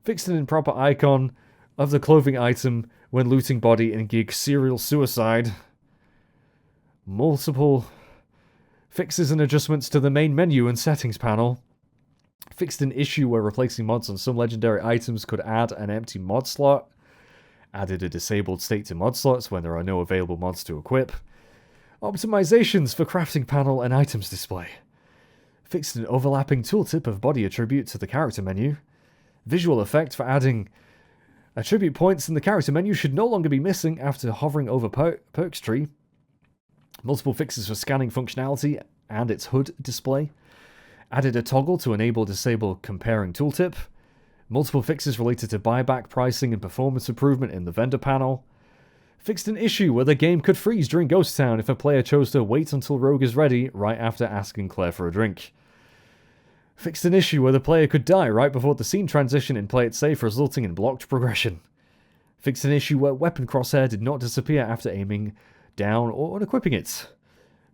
Fixed an improper icon of the clothing item when looting body in Gig Serial Suicide. Multiple fixes and adjustments to the main menu and settings panel. Fixed an issue where replacing mods on some legendary items could add an empty mod slot. Added a disabled state to mod slots when there are no available mods to equip. Optimizations for crafting panel and items display. Fixed an overlapping tooltip of body attribute to the character menu. Visual effect for adding attribute points in the character menu should no longer be missing after hovering over perks tree. Multiple fixes for scanning functionality and its HUD display. Added a toggle to enable disable comparing tooltip. Multiple fixes related to buyback pricing and performance improvement in the vendor panel. Fixed an issue where the game could freeze during Ghost Town if a player chose to wait until Rogue is ready right after asking Claire for a drink. Fixed an issue where the player could die right before the scene transition in Play It Safe, resulting in blocked progression. Fixed an issue where weapon crosshair did not disappear after aiming down or unequipping it.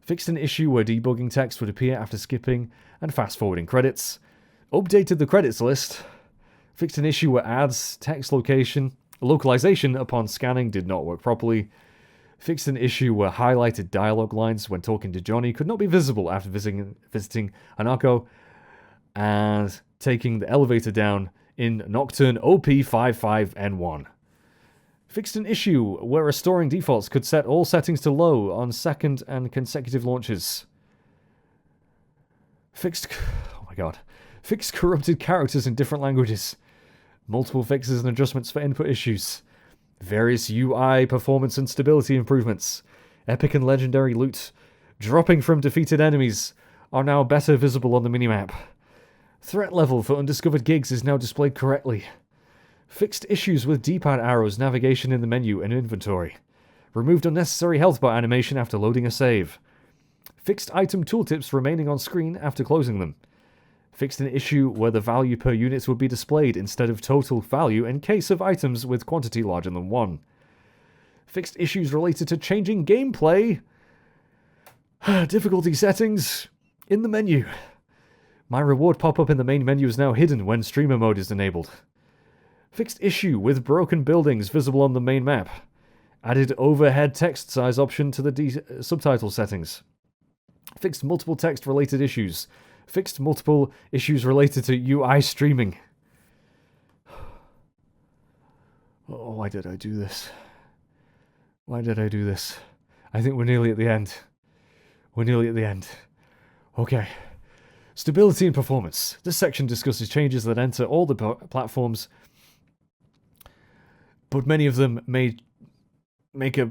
Fixed an issue where debugging text would appear after skipping and fast-forwarding credits. Updated the credits list. Fixed an issue where ads, text localization upon scanning did not work properly. Fixed an issue where highlighted dialogue lines when talking to Johnny could not be visible after visiting Anako and taking the elevator down in Nocturne OP55N1. Fixed an issue where restoring defaults could set all settings to low on second and consecutive launches. Fixed corrupted characters in different languages. Multiple fixes and adjustments for input issues. Various UI performance and stability improvements. Epic and legendary loot dropping from defeated enemies are now better visible on the minimap. Threat level for undiscovered gigs is now displayed correctly. Fixed issues with D-pad arrows navigation in the menu and inventory. Removed unnecessary health bar animation after loading a save. Fixed item tooltips remaining on screen after closing them. Fixed an issue where the value per unit would be displayed instead of total value in case of items with quantity larger than 1. Fixed issues related to changing gameplay. Difficulty settings in the menu. My reward pop-up in the main menu is now hidden when streamer mode is enabled. Fixed issue with broken buildings visible on the main map. Added overhead text size option to the subtitle settings. Fixed multiple text related issues. Fixed multiple issues related to UI streaming. Oh, why did I do this? Why did I do this? I think we're nearly at the end. We're nearly at the end. Okay. Stability and performance. This section discusses changes that enter all the platforms, but many of them make a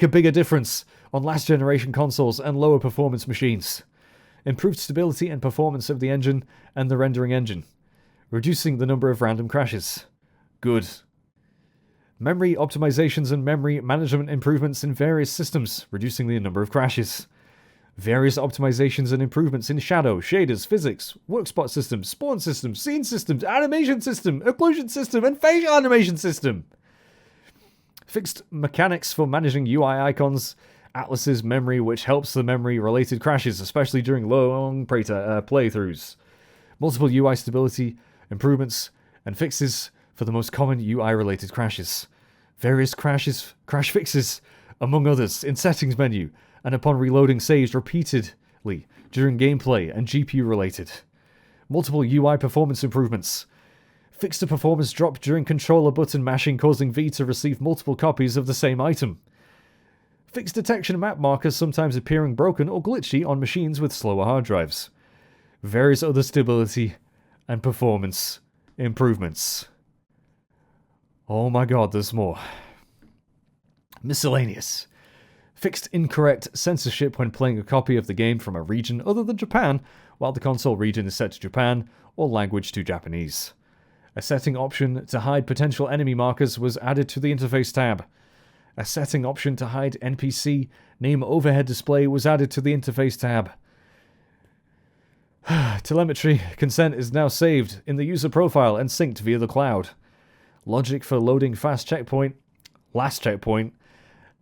bigger difference on last generation consoles and lower performance machines. Improved stability and performance of the engine and the rendering engine. Reducing the number of random crashes. Good. Memory optimizations and memory management improvements in various systems, reducing the number of crashes. Various optimizations and improvements in shadow, shaders, physics, workspot systems, spawn systems, scene systems, animation system, occlusion system, and facial animation system. Fixed mechanics for managing UI icons, Atlas's memory, which helps the memory-related crashes, especially during long playthroughs. Multiple UI stability improvements and fixes for the most common UI-related crashes. Various crash fixes, among others, in settings menu, and upon reloading saves repeatedly during gameplay and GPU-related. Multiple UI performance improvements. Fixed a performance drop during controller button mashing, causing V to receive multiple copies of the same item. Fixed detection map markers sometimes appearing broken or glitchy on machines with slower hard drives. Various other stability and performance improvements. Oh my god, there's more. Miscellaneous. Fixed incorrect censorship when playing a copy of the game from a region other than Japan, while the console region is set to Japan or language to Japanese. A setting option to hide potential enemy markers was added to the interface tab. A setting option to hide NPC name overhead display was added to the interface tab. Telemetry consent is now saved in the user profile and synced via the cloud. Logic for loading last checkpoint,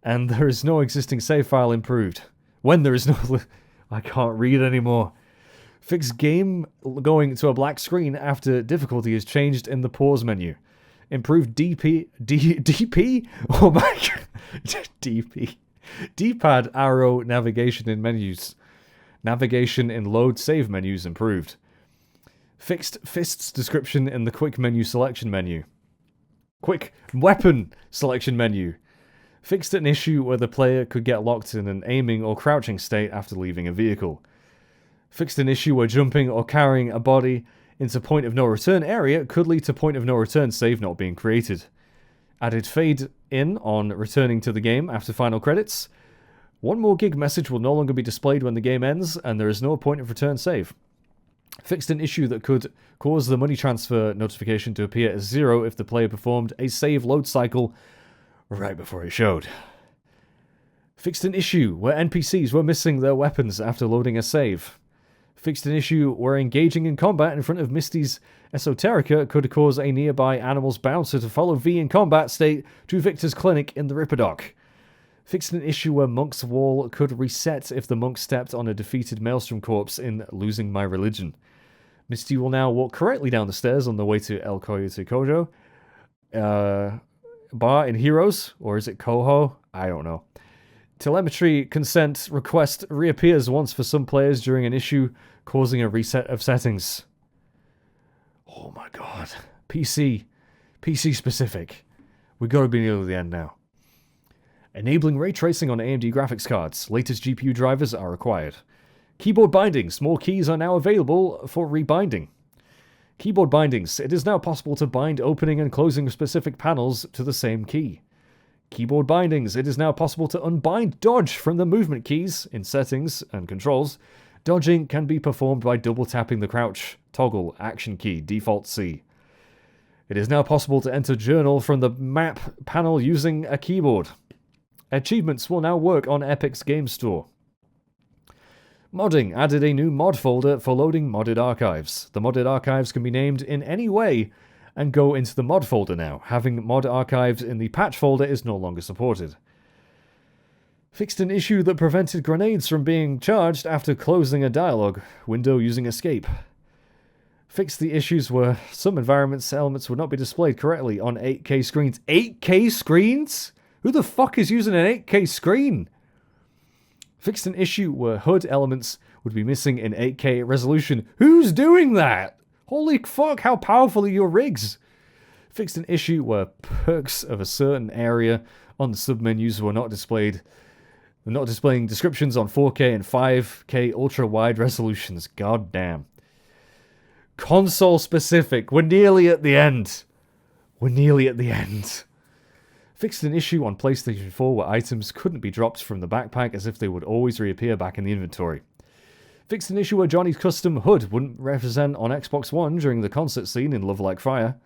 and there is no existing save file improved. When there is no... I can't read anymore. Fix game going to a black screen after difficulty is changed in the pause menu. Improved DP? Oh my god. DP. D-pad arrow navigation in menus. Navigation in load save menus improved. Fixed fists description in the quick menu selection menu. Quick weapon selection menu. Fixed an issue where the player could get locked in an aiming or crouching state after leaving a vehicle. Fixed an issue where jumping or carrying a body into point of no return area could lead to point of no return save not being created. Added fade in on returning to the game after final credits. 1 more gig message will no longer be displayed when the game ends, and there is no point of return save. Fixed an issue that could cause the money transfer notification to appear as 0 if the player performed a save load cycle right before it showed. Fixed an issue where NPCs were missing their weapons after loading a save. Fixed an issue where engaging in combat in front of Misty's Esoterica could cause a nearby animal's bouncer to follow V in combat state to Victor's clinic in the Ripperdoc. Fixed an issue where Monk's wall could reset if the monk stepped on a defeated Maelstrom corpse in Losing My Religion. Misty will now walk correctly down the stairs on the way to El Coyote Kojo. Bar in Heroes, or is it Koho? I don't know. Telemetry consent request reappears once for some players during an issue, causing a reset of settings. Oh my god. PC specific. We gotta be near the end now. Enabling ray tracing on AMD graphics cards. Latest GPU drivers are required. Keyboard bindings. More keys are now available for rebinding. Keyboard bindings. It is now possible to bind opening and closing specific panels to the same key. Keyboard bindings. It is now possible to unbind dodge from the movement keys in settings and controls. Dodging can be performed by double tapping the crouch toggle action key, default C. It is now possible to enter journal from the map panel using a keyboard. Achievements will now work on Epic's Game Store. Modding added a new mod folder for loading modded archives. The modded archives can be named in any way and go into the mod folder now. Having mod archives in the patch folder is no longer supported. Fixed an issue that prevented grenades from being charged after closing a dialogue window using escape. Fixed the issues where some environments elements would not be displayed correctly on 8K screens. 8K screens? Who the fuck is using an 8K screen? Fixed an issue where HUD elements would be missing in 8K resolution. Who's doing that? Holy fuck, how powerful are your rigs? Fixed an issue where perks of a certain area on the submenus were not displayed. They're not displaying descriptions on 4K and 5K ultra-wide resolutions. God damn. Console specific. We're nearly at the end. Fixed an issue on PlayStation 4 where items couldn't be dropped from the backpack as if they would always reappear back in the inventory. Fixed an issue where Johnny's custom HUD wouldn't represent on Xbox One during the concert scene in Love Like Fire.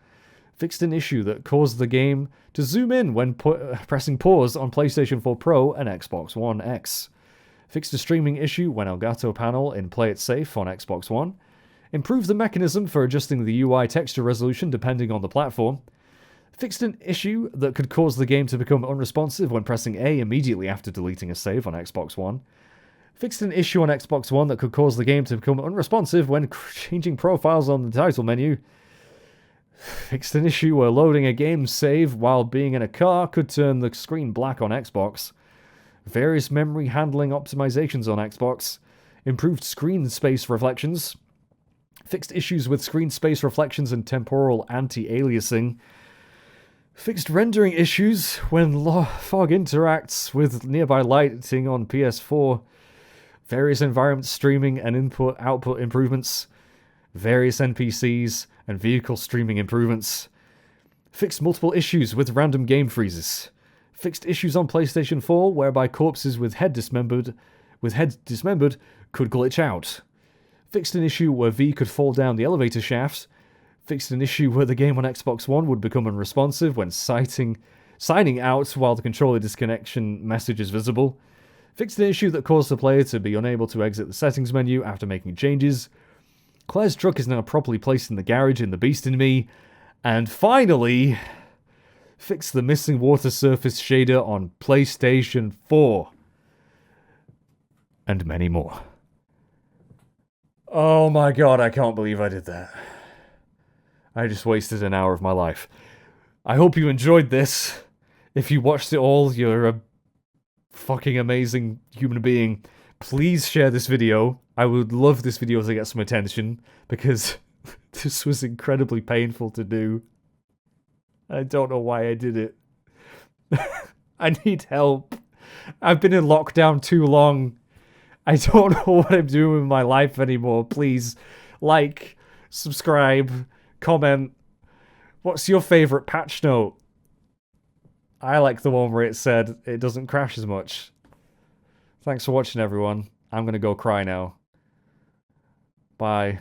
Fixed an issue that caused the game to zoom in when pressing pause on PlayStation 4 Pro and Xbox One X. Fixed a streaming issue when Elgato panel in Play It Safe on Xbox One. Improved the mechanism for adjusting the UI texture resolution depending on the platform. Fixed an issue that could cause the game to become unresponsive when pressing A immediately after deleting a save on Xbox One. Fixed an issue on Xbox One that could cause the game to become unresponsive when changing profiles on the title menu. Fixed an issue where loading a game save while being in a car could turn the screen black on Xbox. Various memory handling optimizations on Xbox. Improved screen space reflections. Fixed issues with screen space reflections and temporal anti-aliasing. Fixed rendering issues when fog interacts with nearby lighting on PS4. Various environment streaming and input-output improvements. Various NPCs and vehicle streaming improvements. Fixed multiple issues with random game freezes. Fixed issues on PlayStation 4 whereby corpses with heads dismembered could glitch out. Fixed an issue where V could fall down the elevator shafts. Fixed an issue where the game on Xbox One would become unresponsive when signing out while the controller disconnection message is visible. Fixed an issue that caused the player to be unable to exit the settings menu after making changes. Claire's truck is now properly placed in the garage in The Beast in Me. And finally, fixed the missing water surface shader on PlayStation 4. And many more. Oh my god, I can't believe I did that. I just wasted an hour of my life. I hope you enjoyed this. If you watched it all, you're a fucking amazing human being. Please share this video. I would love this video to get some attention, because this was incredibly painful to do. I don't know why I did it. I need help. I've been in lockdown too long. I don't know what I'm doing with my life anymore. Please, like, subscribe, comment. What's your favourite patch note? I like the one where it said it doesn't crash as much. Thanks for watching, everyone. I'm gonna go cry now. Bye.